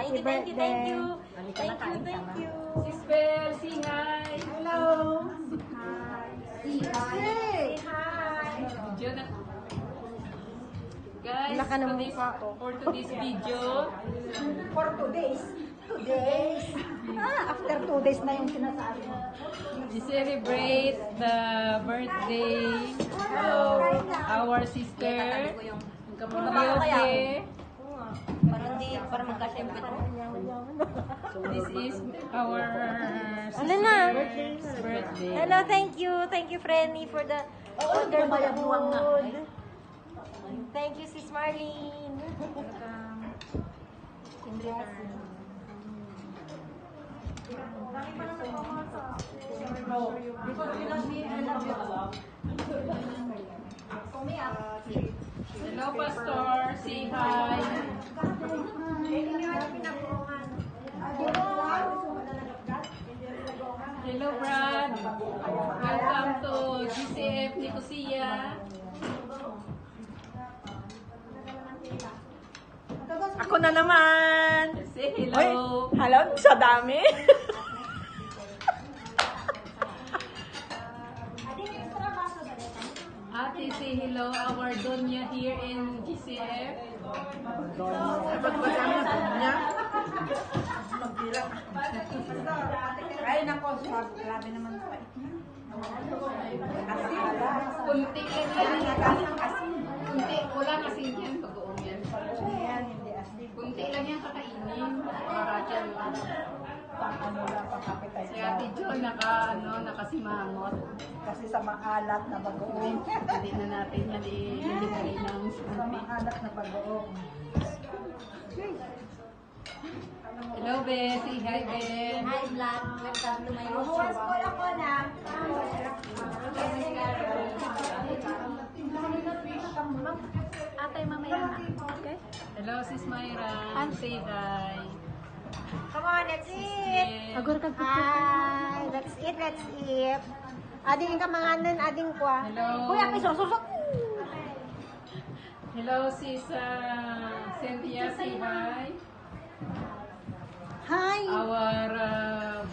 Happy birthday. Thank you. Thank you. Sis Bel, say hi. Hello. Hi. Video na. Guys, Wala ka ng mukha ko. for today's video, For 2 days. 2 days. After 2 days na yung sinasabi mo. we celebrate the birthday of our sister, Yoke. Para magka-siyempre to. This is our Ano na? sister's birthday. Hello, thank you. Thank you, Frenny, for the wonderful food. Thank you, Sis Marlene. In return. Hello, Pastor. Say hi. Hello, Brad. Welcome to GCF Nicosia. Ako na naman. Say hello. Alam, sa dami. Ate, say hello. Our Donya here in GCF. Ay, nako. Grabe naman pa. Kunti lang yan. Kunti. Wala kasi yan. Pag-uong yan. Ayan, hindi asli. Kunti lang yan kakainin. Para dyan. Ano lang, pang-appetite. Si Ate Jo nakasimangot. Kasi sa maalat na bagoong. Hindi na natin yan ililagay ng Sa skunti. maalat na bagoong. Hello, Be. Say hi, Be. Hi, vlog. Welcome to my Bukas ko YouTube. ako na. Atay, mamaya na. Okay? Hello, Sis Myra. Say hi. Come on, let's eat. Agor ka Hi, let's eat, let's eat. Ading ka mga nun, ading kwa. Hello. Kuya, piso, susok. Hello, Sis Cynthia. Say hi. Hi. Our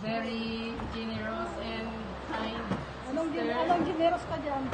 very generous and kind sister. Anong generous ka dyan?